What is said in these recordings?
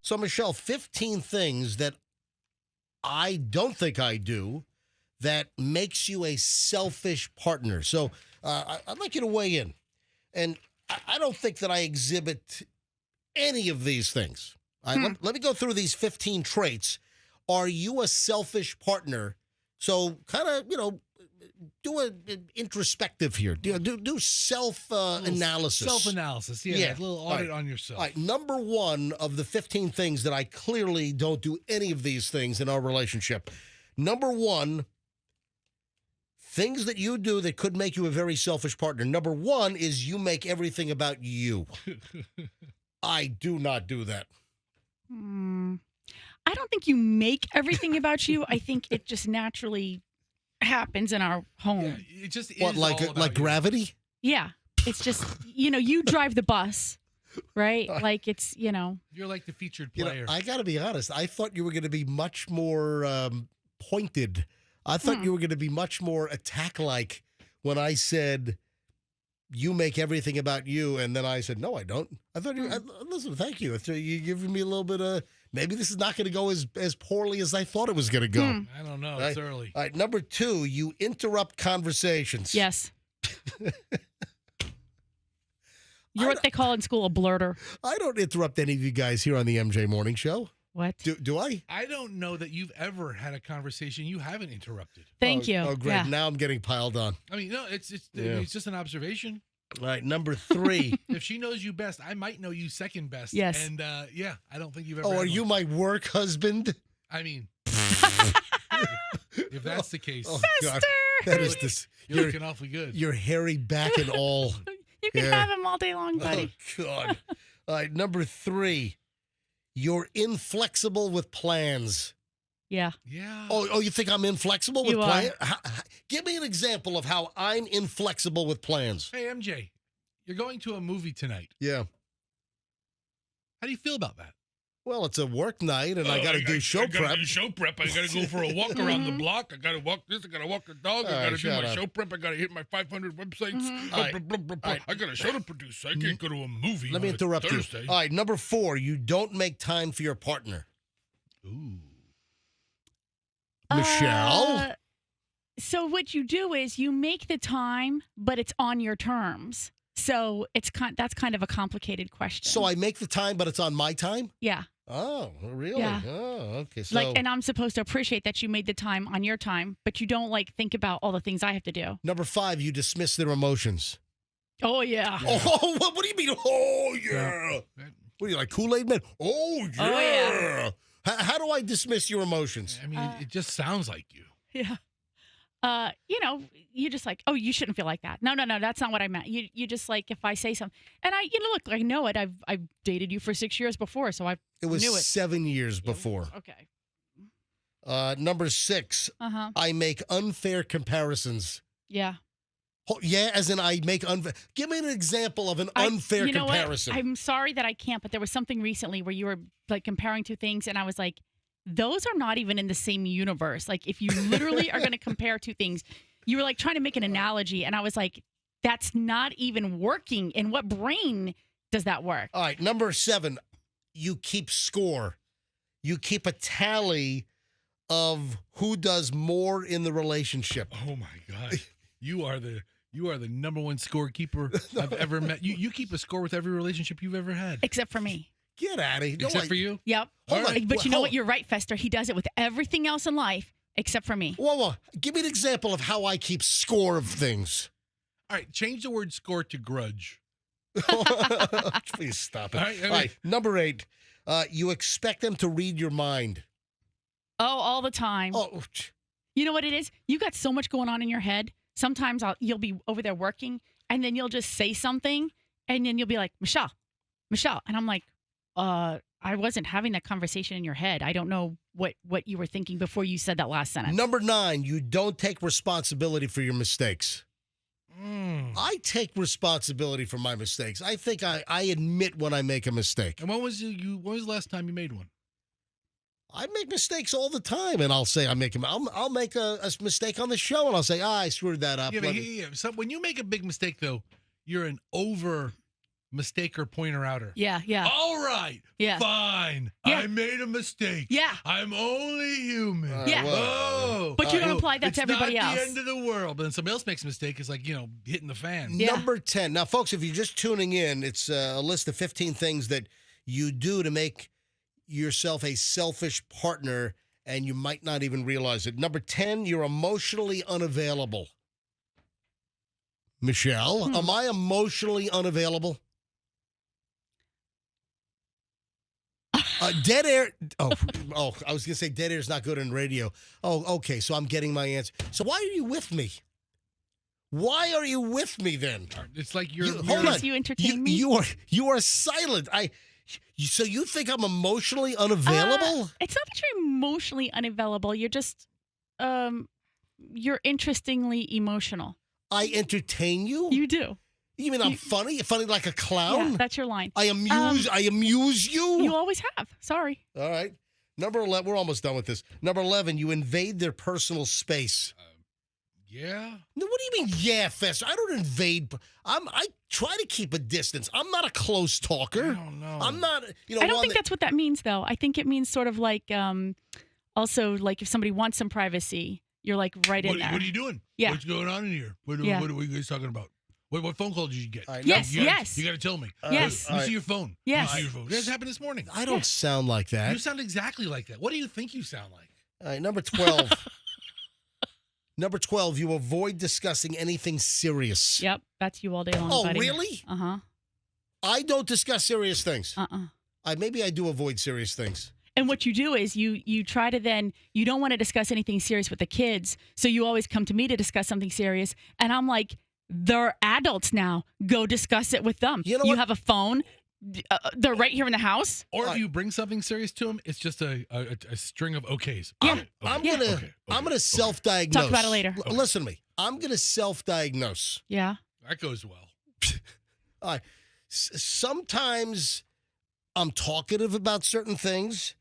So, Michelle, 15 things that I don't think I do that makes you a selfish partner. So, I'd like you to weigh in. And I don't think that I exhibit any of these things. Let me go through these 15 traits. Are you a selfish partner? So kind of, do an introspective here. Do self-analysis. Self-analysis, yeah. A little audit on yourself. All right, number one of the 15 things that I clearly don't do any of these things in our relationship. Number one, things that you do that could make you a very selfish partner. Number one is you make everything about you. I do not do that. I don't think you make everything about you. I think it just naturally happens in our home. Yeah, it just is like gravity? Yeah. It's just, you drive the bus, right? Like it's, You're like the featured player. I got to be honest. I thought you were going to be much more pointed. I thought you were going to be much more attack-like when I said, you make everything about you, and then I said, no, I don't. I thought listen, thank you. You're giving me a little bit of, maybe this is not going to go as poorly as I thought it was going to go. I don't know. It's early. All right, number two, you interrupt conversations. Yes. You're what they call in school a blurter. I don't interrupt any of you guys here on the MJ Morning Show. What? Do I? I don't know that you've ever had a conversation you haven't interrupted. Thank you. Oh, great. Yeah. Now I'm getting piled on. I mean, no, it's just an observation. All right, number three. If she knows you best, I might know you second best. Yes. And, I don't think you've ever Oh, had are you my work husband? I mean, if that's the case. Oh, God. That is this. You're looking awfully good. You're hairy back and all. You can have him all day long, buddy. Oh, God. All right, number three. You're inflexible with plans. Yeah. Yeah. Oh, you think I'm inflexible with You plans? Give me an example of how I'm inflexible with plans. Hey, MJ, you're going to a movie tonight. Yeah. How do you feel about that? Well, it's a work night, and I got to do show prep. I got to do show prep. I got to go for a walk around the block. I got to walk this. I got to walk the dog. I got to do my show prep. I got to hit my 500 websites. I got a show to produce. I can't go to a movie. Let me interrupt Thursday. you. All right, number four, you don't make time for your partner. Ooh. Michelle? So what you do is you make the time, but it's on your terms. So that's kind of a complicated question. So I make the time, but it's on my time? Yeah. Oh, really? Yeah. Oh, okay. So, and I'm supposed to appreciate that you made the time on your time, but you don't think about all the things I have to do. number five, you dismiss their emotions. Oh, yeah. Oh, what do you mean? Oh, yeah. What are you, like Kool-Aid Man? Oh, yeah. Oh, yeah. How do I dismiss your emotions? I mean, it just sounds like you. Yeah. You just oh, you shouldn't feel like that. No, that's not what I meant. You just if I say something, and look, I know it. I've dated you for 6 years before, so I It was knew it. 7 years before. Okay. Number six, I make unfair comparisons. Yeah. Oh, yeah, as in I make unfair. Give me an example of an unfair comparison. What? I'm sorry that I can't, but there was something recently where you were comparing two things, and I was like, those are not even in the same universe. If you literally are going to compare two things, you were trying to make an analogy, and I was like, that's not even working. In what brain does that work? All right, number seven, you keep score. You keep a tally of who does more in the relationship. Oh my God, you are the number one scorekeeper I've ever met. You keep a score with every relationship you've ever had, Except for me. Get out of here. Except for you? Yep. But you know what? You're right, Fester. He does it with everything else in life except for me. Whoa. Give me an example of how I keep score of things. All right, change the word score to grudge. Please stop it. All right, number eight, you expect them to read your mind. Oh, all the time. Oh, you know what it is? You got so much going on in your head. Sometimes you'll be over there working, and then you'll just say something, and then you'll be like, Michelle. And I'm like, I wasn't having that conversation in your head. I don't know what you were thinking before you said that last sentence. Number nine, you don't take responsibility for your mistakes. I take responsibility for my mistakes. I think I admit when I make a mistake. And when was the last time you made one? I make mistakes all the time, and I'll say I'll make a mistake on the show, and I'll say, I screwed that up. Yeah. So when you make a big mistake, though, you're an over mistaker, pointer, outer. Yeah, yeah. All right. Yeah. Fine. Yeah. I made a mistake. Yeah. I'm only human. Yeah. Oh. But you don't apply that to everybody else. else. It's not the end of the world. But then somebody else makes a mistake. It's like, hitting the fan. Yeah. Number 10. Now, folks, if you're just tuning in, it's a list of 15 things that you do to make yourself a selfish partner, and you might not even realize it. Number 10, you're emotionally unavailable. Michelle, am I emotionally unavailable? Dead air. Oh, I was going to say dead air is not good in radio. Oh, okay. So I'm getting my answer. So why are you with me? Why are you with me then? It's like hold on. You entertain me? You are silent. So you think I'm emotionally unavailable? It's not that you're emotionally unavailable. You're just, you're interestingly emotional. I entertain you? You do. You mean I'm funny? Funny like a clown? Yeah, that's your line. I amuse you? You always have. Sorry. All right. Number 11, we're almost done with this. Number 11, you invade their personal space. Yeah. No, what do you mean, yeah, Fester? I don't invade. I try to keep a distance. I'm not a close talker. I don't know. I'm not, I don't think that's what that means, though. I think it means sort of like, also, like if somebody wants some privacy, you're like right in there. What are you doing? Yeah. What's going on in here? What are you guys talking about? What phone call did you get? Right, yes, You yes. got to tell me. Yes. Let me see your phone. Yes. Let me see your phone. This happened this morning. I don't sound like that. You sound exactly like that. What do you think you sound like? All right, number 12. Number 12, you avoid discussing anything serious. Yep, that's you all day long, Oh, buddy. really? Uh-huh. I don't discuss serious things. Uh-uh. Maybe I do avoid serious things. And what you do is you try to then, you don't want to discuss anything serious with the kids, so you always come to me to discuss something serious. And I'm like, they're adults now. Go discuss it with them. You know what? have a phone. They're right here in the house. Or if you bring something serious to them, it's just a string of okays. Yeah. I'm gonna self-diagnose. Talk about it later. Listen to me. I'm gonna self-diagnose. Yeah. That goes well. All right. Sometimes I'm talkative about certain things.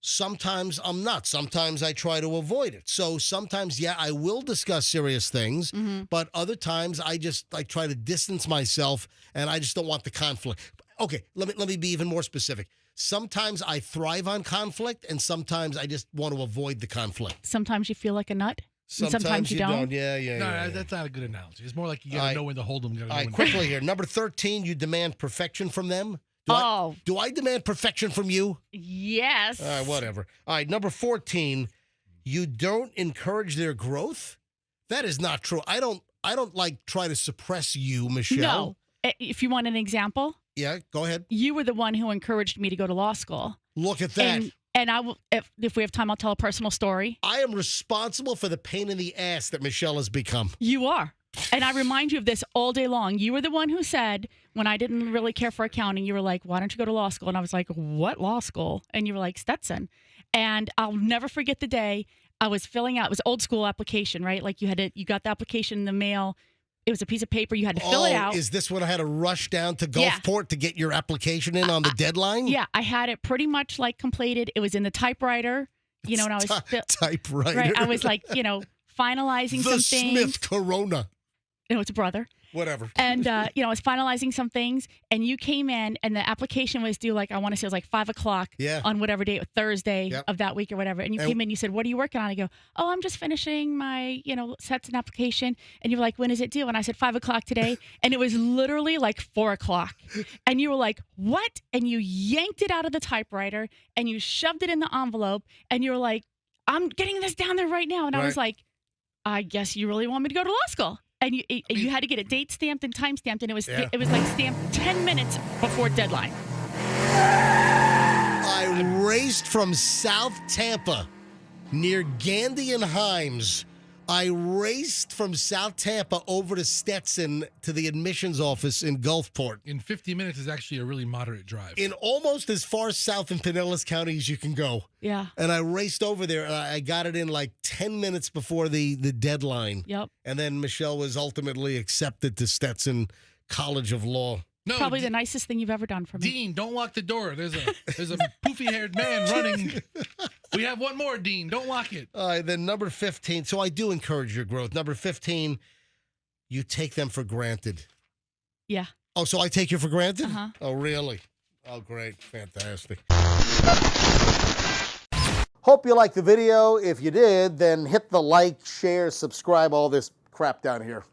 Sometimes I'm not. Sometimes I try to avoid it. So sometimes, yeah, I will discuss serious things, but other times I just try to distance myself, and I just don't want the conflict. Okay, let me be even more specific. Sometimes I thrive on conflict, and sometimes I just want to avoid the conflict. Sometimes you feel like a nut. And sometimes you don't. Yeah. That's not a good analogy. It's more like you got to know when to hold them. All right, quickly here. Number 13, you demand perfection from them. Do I demand perfection from you? Yes. All right, whatever. All right, number 14, you don't encourage their growth. That is not true. I don't try to suppress you, Michelle. No. If you want an example. Yeah, go ahead. You were the one who encouraged me to go to law school. Look at that. And I will, if we have time, I'll tell a personal story. I am responsible for the pain in the ass that Michelle has become. You are. And I remind you of this all day long. You were the one who said, when I didn't really care for accounting, you were like, why don't you go to law school? And I was like, what law school? And you were like, Stetson. And I'll never forget the day I was filling out, it was old school application, right? Like you got the application in the mail. It was a piece of paper. You had to fill it out. Is this when I had to rush down to Gulfport to get your application in on the deadline? Yeah, I had it pretty much like completed. It was in the typewriter, and I was typewriter. Right, I was like, finalizing the some things. Smith Corona. It's a brother. Whatever. And, I was finalizing some things, and you came in, and the application was due, I want to say it was 5 o'clock on whatever day, Thursday of that week or whatever. And you came in, you said, what are you working on? I go, oh, I'm just finishing my, sets and application. And you were like, when is it due? And I said, 5 o'clock today. And it was literally 4 o'clock. And you were like, what? And you yanked it out of the typewriter, and you shoved it in the envelope, and you were like, I'm getting this down there right now. And I was like, I guess you really want me to go to law school. And you had to get a date stamped and time stamped, and it was stamped 10 minutes before deadline. I raced from South Tampa near Gandy and Himes. I raced from South Tampa over to Stetson to the admissions office in Gulfport. In 50 minutes is actually a really moderate drive. In almost as far south in Pinellas County as you can go. Yeah. And I raced over there, and I got it in 10 minutes before the deadline. Yep. And then Michelle was ultimately accepted to Stetson College of Law. No, probably the nicest thing you've ever done for me. Dean, don't lock the door. There's a poofy-haired man running. We have one more, Dean. Don't lock it. Then number 15. So I do encourage your growth. Number 15, you take them for granted. Yeah. Oh, so I take you for granted? Uh-huh. Oh, really? Oh, great. Fantastic. Hope you liked the video. If you did, then hit the like, share, subscribe, all this crap down here.